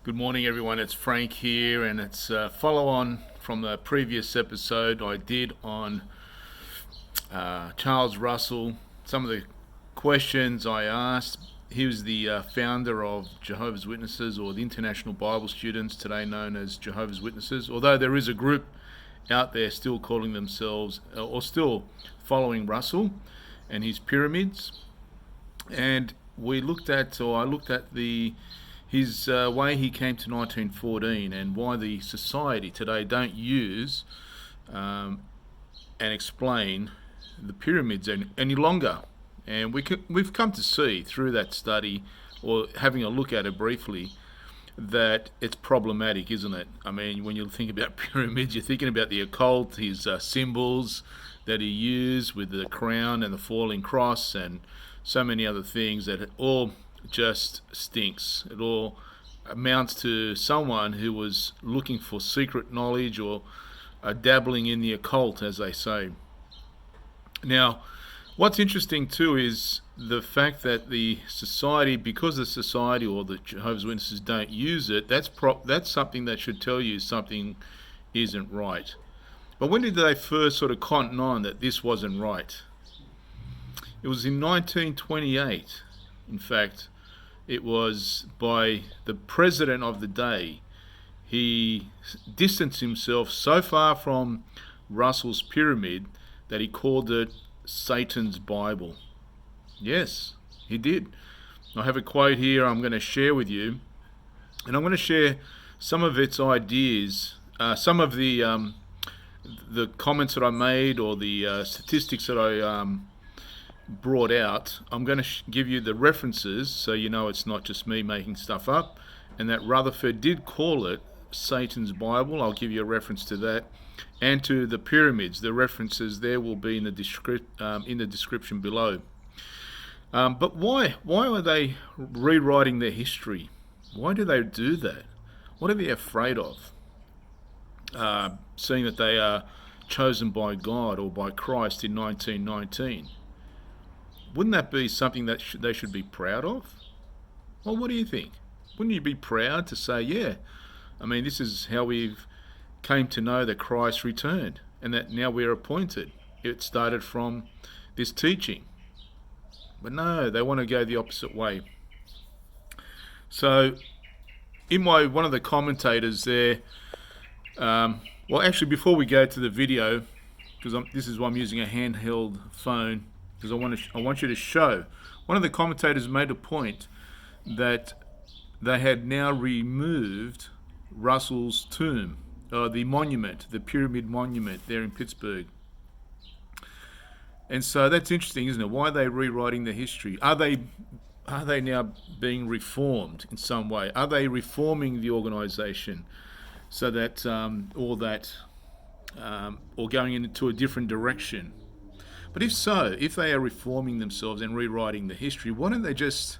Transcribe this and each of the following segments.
Good morning, everyone. It's Frank here, and it's a follow on from the previous episode I did on Charles Russell. Some of the questions I asked. He was the founder of Jehovah's Witnesses, or the International Bible Students, today known as Jehovah's Witnesses, although there is a group out there still calling themselves, or still following Russell and his pyramids. And I looked at his way he came to 1914 and why the society today don't use and explain the pyramids any longer. And we've come to see through that study, or having a look at it briefly, that it's problematic, isn't it? I mean, when you think about pyramids, you're thinking about the occult, his symbols that he used with the crown and the falling cross and so many other things that all just stinks. It all amounts to someone who was looking for secret knowledge, or dabbling in the occult, as they say. Now, what's interesting too is the fact that the society, because the society or the Jehovah's Witnesses don't use it, that's something that should tell you something isn't right. But when did they first sort of cotton on that this wasn't right? It was in 1928. In fact, it was by the president of the day. He distanced himself so far from Russell's pyramid that he called it Satan's Bible. Yes, he did. I have a quote here I'm going to share with you, and I'm going to share some of its ideas, some of the comments that I made, or the statistics that I brought out. I'm going to give you the references so you know it's not just me making stuff up, and that Rutherford did call it Satan's Bible. I'll give you a reference to that, and to the pyramids. The references there will be in the description below. But why are they rewriting their history? Why do they do that? What are they afraid of? Seeing that they are chosen by God or by Christ in 1919. Wouldn't that be something that they should be proud of? Well, what do you think? Wouldn't you be proud to say, yeah, I mean, this is how we've came to know that Christ returned and that now we're appointed. It started from this teaching. But no, they want to go the opposite way. So, one of the commentators there, well, actually, before we go to the video, because this is why I'm using a handheld phone, because I want you to show. One of the commentators made a point that they had now removed Russell's tomb, the monument, the pyramid monument there in Pittsburgh. And so that's interesting, isn't it? Why are they rewriting the history? Are they now being reformed in some way? Are they reforming the organisation so that or going into a different direction? But if so, if they are reforming themselves and rewriting the history, why don't they just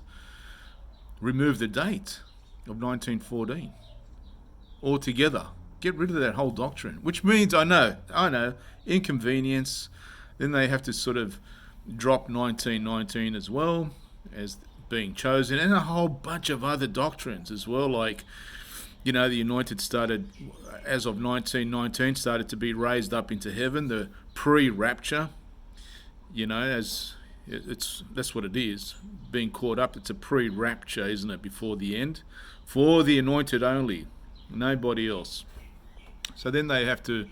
remove the date of 1914 altogether? Get rid of that whole doctrine, which means, I know, inconvenience. Then they have to sort of drop 1919 as well as being chosen, and a whole bunch of other doctrines as well, like, the anointed started, as of 1919, started to be raised up into heaven, the pre-rapture. As that's what it is, being caught up. It's a pre-rapture, isn't it, before the end, for the anointed only, nobody else. So then they have to,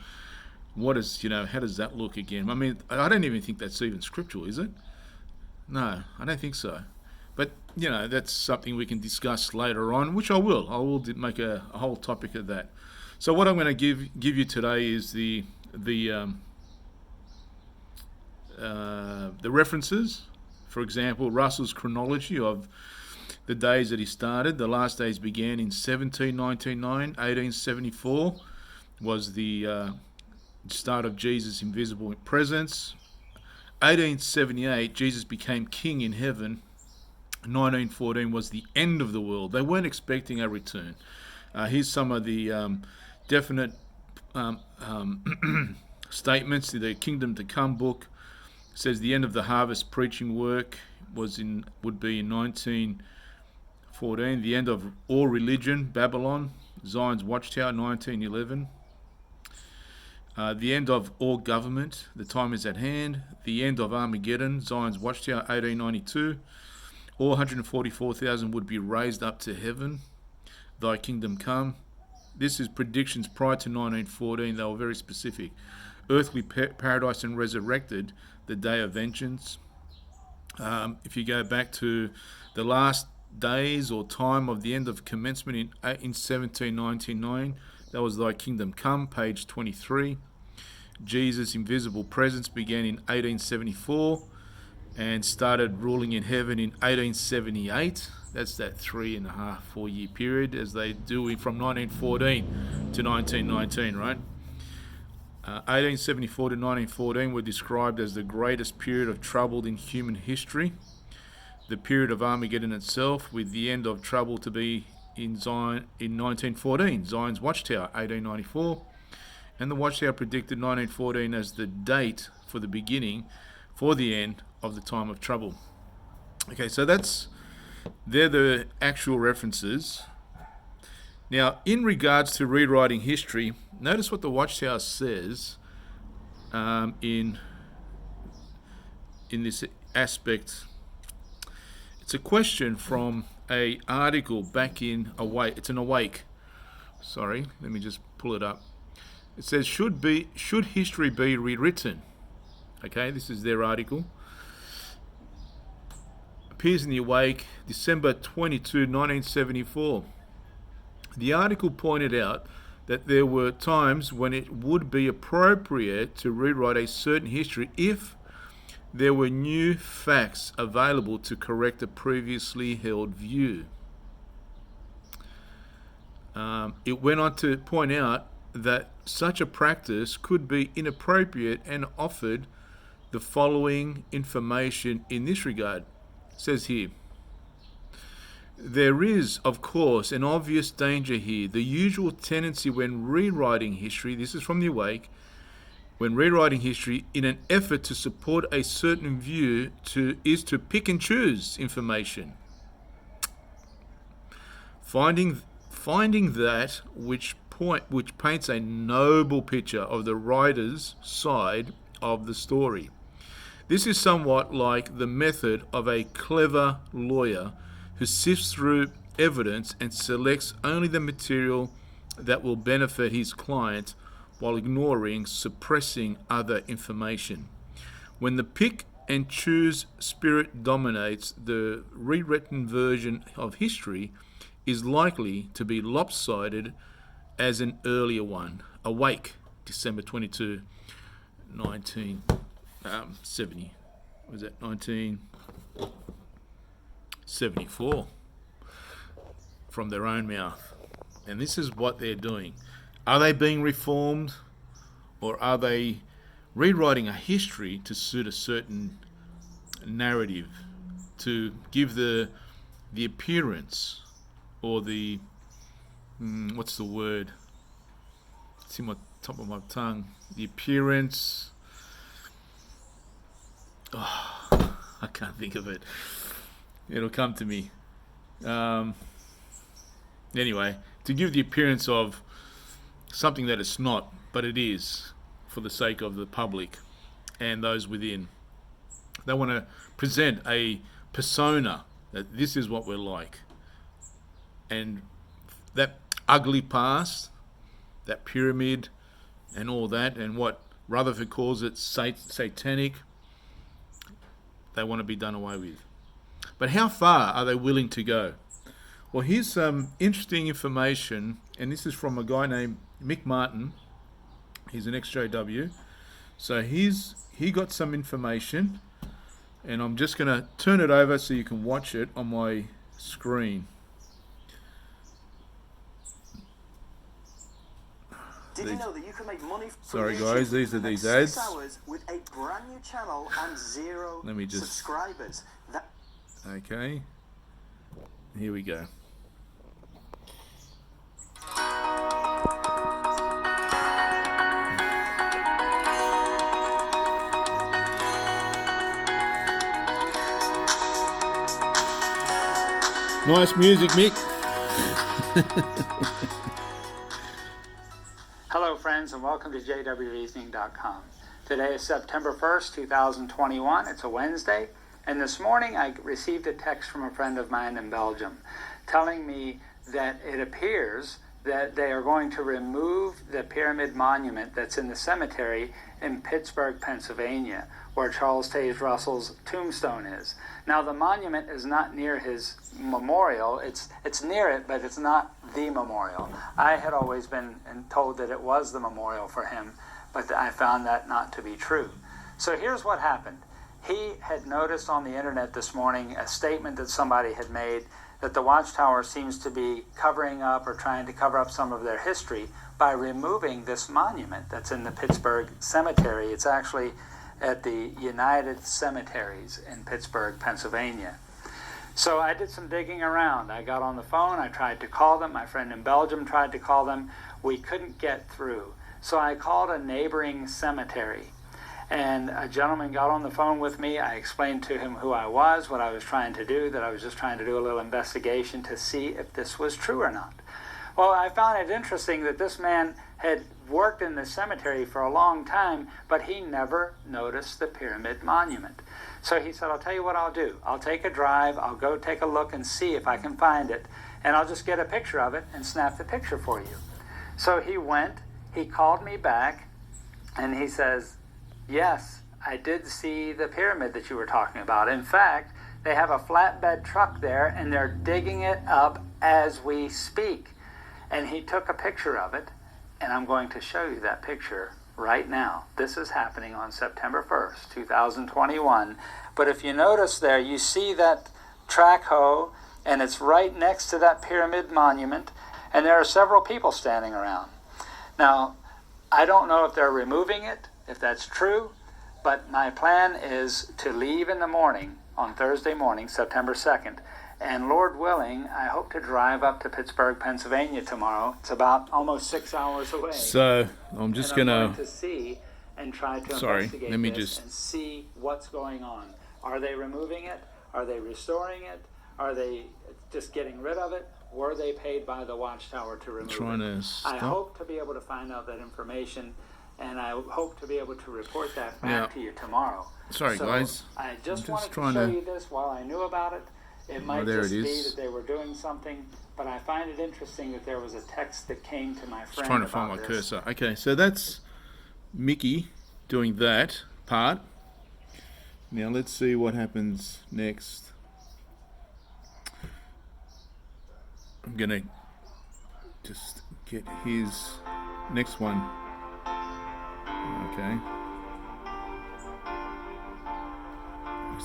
how does that look again? I mean, I don't even think that's even scriptural, is it? No, I don't think so. But, that's something we can discuss later on, which I will. I will make a whole topic of that. So what I'm going to give you today is the references. For example, Russell's chronology of the days that he started. The last days began in 1799. 1874 was the start of Jesus' invisible presence. 1878, Jesus became king in heaven. 1914 was the end of the world. They weren't expecting a return. Here's some of the definite statements. The Kingdom to Come book says the end of the harvest preaching work would be in 19 14, the end of all religion, Babylon, Zions Watchtower, 1911. The end of all government, the time is at hand. The end of Armageddon, Zions Watchtower, 1892. All 144,000 would be raised up to heaven. Thy kingdom come. This is predictions prior to 1914. They were very specific. Earthly paradise and resurrected, the day of vengeance. If you go back to the last days or time of the end of commencement in 1799, that was Thy Kingdom Come, page 23. Jesus' invisible presence began in 1874 and started ruling in heaven in 1878. That's that 3.5-4 year period, as they do from 1914 to 1919, right? 1874 to 1914 were described as the greatest period of trouble in human history. The period of Armageddon itself, with the end of trouble to be in 1914, Zions Watchtower, 1894. And the Watchtower predicted 1914 as the date for the beginning, for the end of the time of trouble. Okay, so they're the actual references. Now, in regards to rewriting history, notice what the Watchtower says in this aspect. It's a question from a article back in Awake. It's an Awake. Sorry, let me just pull it up. It says, should history be rewritten? Okay, this is their article. Appears in the Awake, December 22, 1974. The article pointed out that there were times when it would be appropriate to rewrite a certain history if there were new facts available to correct a previously held view. It went on to point out that such a practice could be inappropriate and offered the following information in this regard. It says here, there is, of course, an obvious danger here. The usual tendency when rewriting history, this is from the Awake, when rewriting history in an effort to support a certain view is to pick and choose information. Finding that which paints a noble picture of the writer's side of the story. This is somewhat like the method of a clever lawyer who sifts through evidence and selects only the material that will benefit his client while suppressing other information. When the pick and choose spirit dominates, the rewritten version of history is likely to be lopsided as an earlier one. Awake, December 22, 1970. Was that 1974? From their own mouth. And this is what they're doing. Are they being reformed, or are they rewriting a history to suit a certain narrative, to give the appearance, or the what's the word? It's in my top of my tongue. The appearance. Oh, I can't think of it. It'll come to me. Anyway, to give the appearance of something that it's not, but it is, for the sake of the public and those within. They want to present a persona that this is what we're like. And that ugly past, that pyramid and all that, and what Rutherford calls it satanic, they want to be done away with. But how far are they willing to go? Well, here's some interesting information, and this is from a guy named Mick Martin. He's an ex-JW. So he got some information, and I'm just going to turn it over so you can watch it on my screen. Did you know that you can make money from Sorry YouTube guys, these are for these 6 ads. hours with a brand new channel and 0 Let me just- subscribers? Okay, here we go. Nice music, Mick. Hello friends, and welcome to jwreasoning.com. Today is September 1st, 2021. It's a Wednesday, and this morning I received a text from a friend of mine in Belgium telling me that it appears that they are going to remove the pyramid monument that's in the cemetery in Pittsburgh, Pennsylvania, where Charles Taze Russell's tombstone is. Now, the monument is not near his memorial. It's near it, but it's not the memorial. I had always been told that it was the memorial for him, but I found that not to be true. So here's what happened. He had noticed on the internet this morning a statement that somebody had made that the Watchtower seems to be covering up or trying to cover up some of their history by removing this monument that's in the Pittsburgh Cemetery. It's actually at the United Cemeteries in Pittsburgh, Pennsylvania. So I did some digging around. I got on the phone. I tried to call them. My friend in Belgium tried to call them. We couldn't get through. So I called a neighboring cemetery. And a gentleman got on the phone with me. I explained to him who I was, what I was trying to do, that I was just trying to do a little investigation to see if this was true or not. Well, I found it interesting that this man had worked in the cemetery for a long time, but he never noticed the pyramid monument. So he said, I'll tell you what I'll do. I'll take a drive, I'll go take a look and see if I can find it, and I'll just get a picture of it and snap the picture for you. So he went, he called me back, and he says, yes, I did see the pyramid that you were talking about. In fact, they have a flatbed truck there, and they're digging it up as we speak. And he took a picture of it, and I'm going to show you that picture right now. This is happening on September 1st, 2021. But if you notice there, you see that track hoe, and it's right next to that pyramid monument, and there are several people standing around. Now, I don't know if they're removing it, if that's true, but my plan is to leave in the morning on Thursday morning, September 2nd, and Lord willing, I hope to drive up to Pittsburgh, Pennsylvania tomorrow. It's about almost 6 hours away. So I'm just going gonna to see and try to let investigate me this and see what's going on. Are they removing it? Are they restoring it? Are they just getting rid of it? Were they paid by the Watchtower to remove it? I hope to be able to find out that information, and I hope to be able to report that back to you tomorrow. Sorry, guys. I just wanted to show you this while I knew about it. It might just be that they were doing something, but I find it interesting that there was a text that came to my friend. Just trying to find my cursor. Okay, so that's Mickey doing that part. Now let's see what happens next. I'm gonna just get his next one. Okay.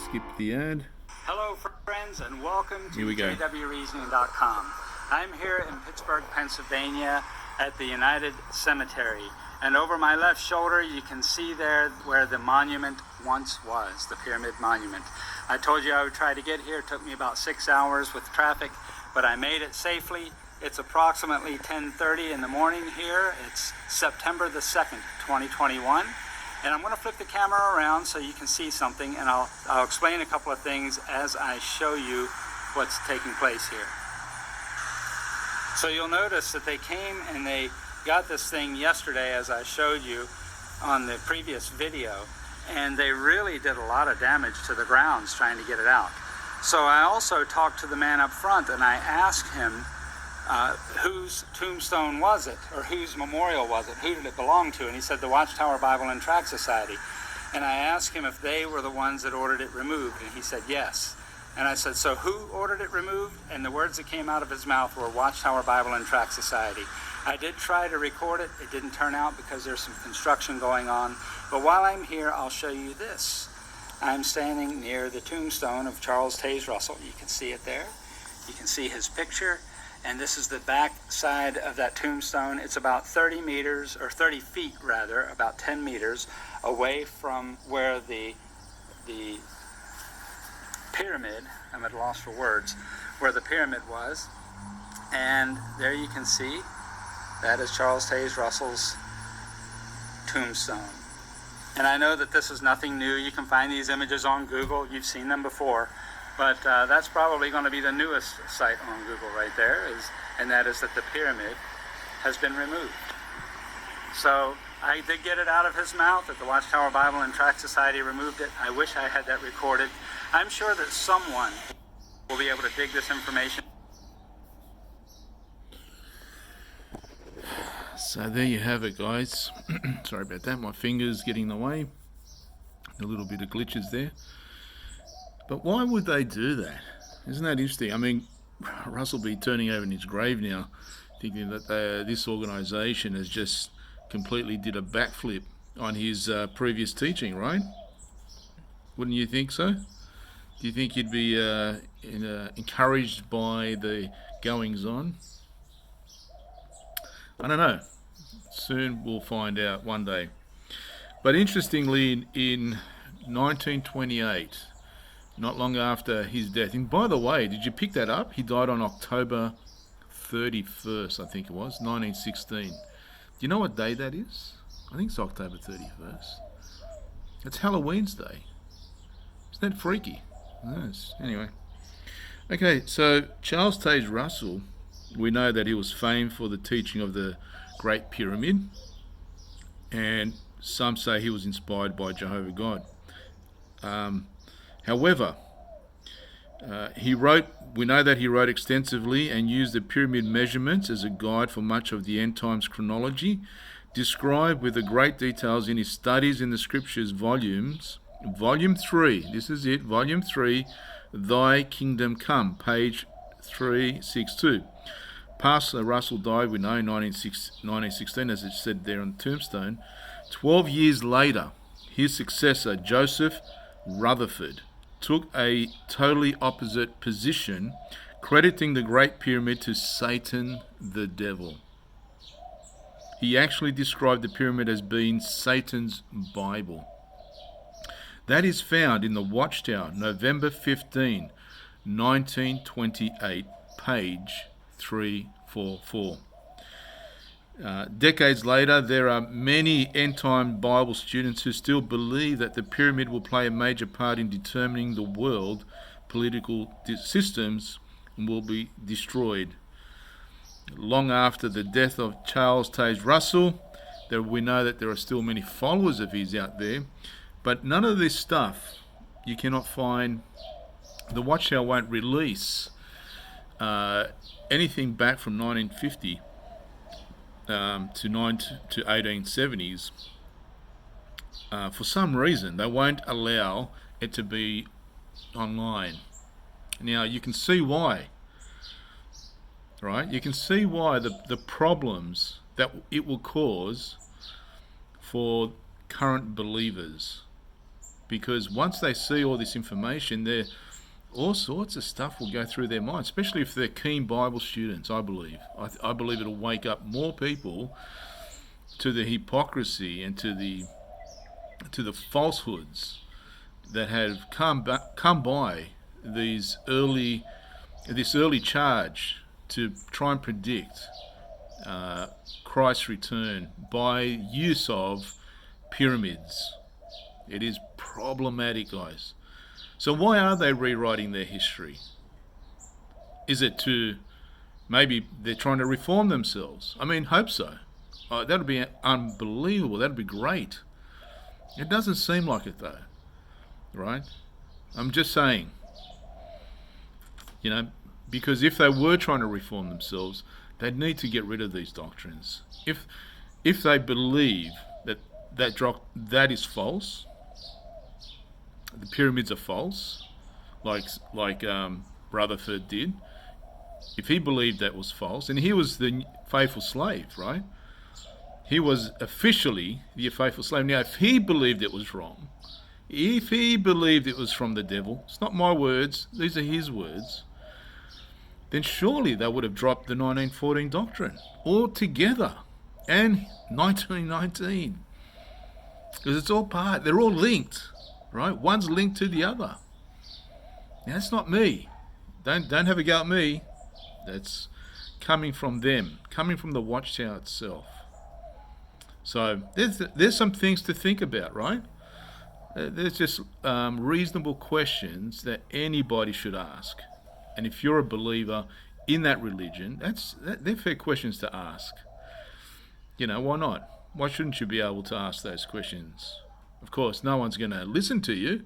Skip the ad. Hello friends, and welcome to jwreasoning.com. I'm here in Pittsburgh, Pennsylvania at the United Cemetery, and over my left shoulder you can see there where the monument once was, the pyramid monument. I told you I would try to get here. It took me about 6 hours with traffic, but I made it safely. It's approximately 10:30 in the morning here. It's September the 2nd, 2021. And I'm going to flip the camera around so you can see something, and I'll explain a couple of things as I show you what's taking place here. So you'll notice that they came and they got this thing yesterday, as I showed you on the previous video, and they really did a lot of damage to the grounds trying to get it out. So I also talked to the man up front, and I asked him whose tombstone was it, or whose memorial was it, who did it belong to? And he said the Watchtower Bible and Tract Society. And I asked him if they were the ones that ordered it removed, and he said yes. And I said, so who ordered it removed? And the words that came out of his mouth were Watchtower Bible and Tract Society. I did try to record it. It didn't turn out because there's some construction going on. But while I'm here, I'll show you this. I'm standing near the tombstone of Charles Taze Russell. You can see it there. You can see his picture. And this is the back side of that tombstone. It's about 30 meters, or 30 feet rather, about 10 meters away from where the pyramid, I'm at a loss for words, where the pyramid was. And there you can see, that is Charles Taze Russell's tombstone. And I know that this is nothing new. You can find these images on Google. You've seen them before. But that's probably going to be the newest site on Google right there, and that is that the pyramid has been removed. So I did get it out of his mouth that the Watchtower Bible and Tract Society removed it. I wish I had that recorded. I'm sure that someone will be able to dig this information. So there you have it, guys. Sorry about that. My finger's getting in the way. A little bit of glitches there. But why would they do that? Isn't that interesting? I mean, Russell be turning over in his grave now, thinking that this organisation has just completely did a backflip on his previous teaching, right? Wouldn't you think so? Do you think you'd be encouraged by the goings on? I don't know. Soon we'll find out one day. But interestingly, in 1928, not long after his death, and by the way, did you pick that up? He died on October 31st, I think it was, 1916. Do you know what day that is? I think it's October 31st. It's Halloween's Day. Isn't that freaky? Yes. Anyway. Okay, so Charles Taze Russell, we know that he was famed for the teaching of the Great Pyramid, and some say he was inspired by Jehovah God. However, we know that he wrote extensively and used the pyramid measurements as a guide for much of the end times chronology, described with the great details in his Studies in the Scriptures volumes. Volume 3, this is it, Volume 3, Thy Kingdom Come, page 362. Pastor Russell died, we know, in 1916, as it said there on the tombstone. 12 years later, his successor, Joseph Rutherford, took a totally opposite position, crediting the Great Pyramid to Satan the devil. He actually described the pyramid as being Satan's Bible. That is found in the Watchtower, November 15, 1928, page 344. Decades later, there are many end-time Bible students who still believe that the pyramid will play a major part in determining the world political systems and will be destroyed. Long after the death of Charles Taze Russell, we know that there are still many followers of his out there, but none of this stuff you cannot find. The Watchtower won't release anything back from 1950 to 1870s. For some reason, they won't allow it to be online. Now, you can see why, right? You can see why the problems that it will cause for current believers. Because once they see all this information, all sorts of stuff will go through their mind, especially if they're keen Bible students, I believe. I believe it'll wake up more people to the hypocrisy and to the falsehoods that have come by this early charge to try and predict Christ's return by use of pyramids. It is problematic, guys. So why are they rewriting their history? Is it to, maybe they're trying to reform themselves? I mean, hope so. That would be unbelievable. That would be great. It doesn't seem like it though, right? I'm just saying, because if they were trying to reform themselves, they'd need to get rid of these doctrines. If they believe that is false, the pyramids are false, like Rutherford did. If he believed that was false, and he was the faithful slave, right? He was officially the faithful slave. Now, if he believed it was wrong, if he believed it was from the devil, it's not my words, these are his words, then surely they would have dropped the 1914 doctrine altogether and 1919. Because it's all they're all linked. Right, one's linked to the other. Now, that's not me. Don't have a go at me. That's coming from them, coming from the Watchtower itself. So there's some things to think about, right? There's just reasonable questions that anybody should ask. And if you're a believer in that religion, they're fair questions to ask. Why not? Why shouldn't you be able to ask those questions? Of course, no one's going to listen to you,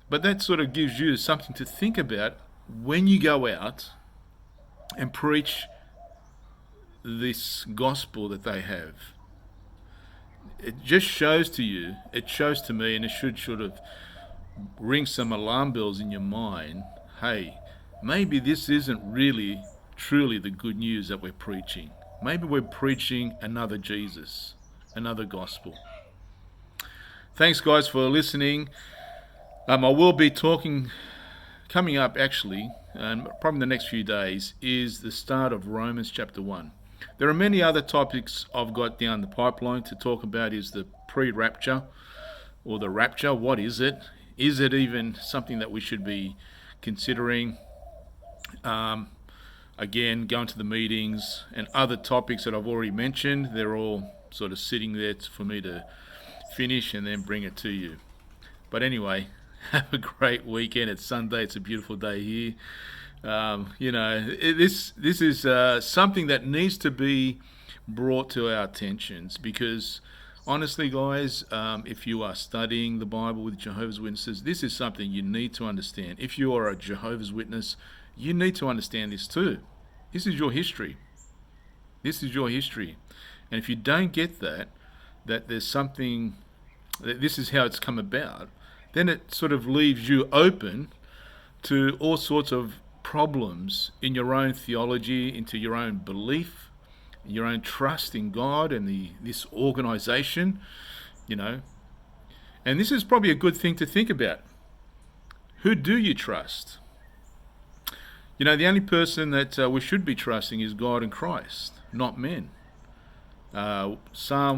but that sort of gives you something to think about when you go out and preach this gospel that they have. It just shows to you, it shows to me, and it should sort of ring some alarm bells in your mind. Hey, maybe this isn't really, truly the good news that we're preaching. Maybe we're preaching another Jesus, another gospel. Thanks, guys, for listening. I will be coming up actually, and probably in the next few days, is the start of Romans chapter 1. There are many other topics I've got down the pipeline to talk about. Is the pre-rapture or the rapture? What is it? Is it even something that we should be considering? Again, going to the meetings and other topics that I've already mentioned, they're all sort of sitting there for me to finish and then bring it to you. But anyway, have a great weekend. It's Sunday. It's a beautiful day here. This is something that needs to be brought to our attentions, because honestly, guys, if you are studying the Bible with Jehovah's Witnesses, this is something you need to understand. If you are a Jehovah's Witness, you need to understand this too. This is your history. This is your history. And if you don't get that there's something, that this is how it's come about, then it sort of leaves you open to all sorts of problems in your own theology, into your own belief, your own trust in God and this organization, And this is probably a good thing to think about. Who do you trust? The only person that we should be trusting is God and Christ, not men. Psalm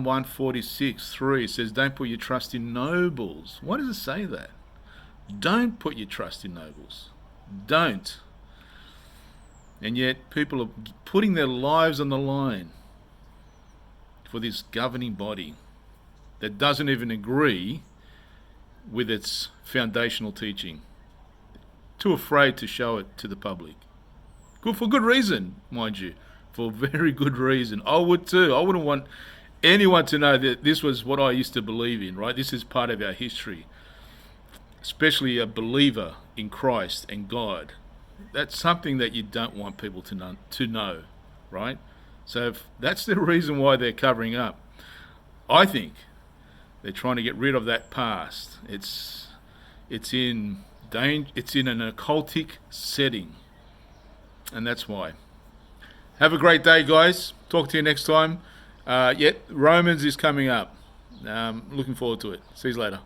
146:3 says, don't put your trust in nobles. Why does it say that? Don't put your trust in nobles. Don't. And yet people are putting their lives on the line for this governing body that doesn't even agree with its foundational teaching. Too afraid to show it to the public. For good reason, mind you. For very good reason. I would too. I wouldn't want anyone to know that this was what I used to believe in, right? This is part of our history. Especially a believer in Christ and God. That's something that you don't want people to know, right? So if that's the reason why they're covering up. I think they're trying to get rid of that past. It's in an occultic setting, and that's why. Have a great day, guys. Talk to you next time. Romans is coming up. Looking forward to it. See you later.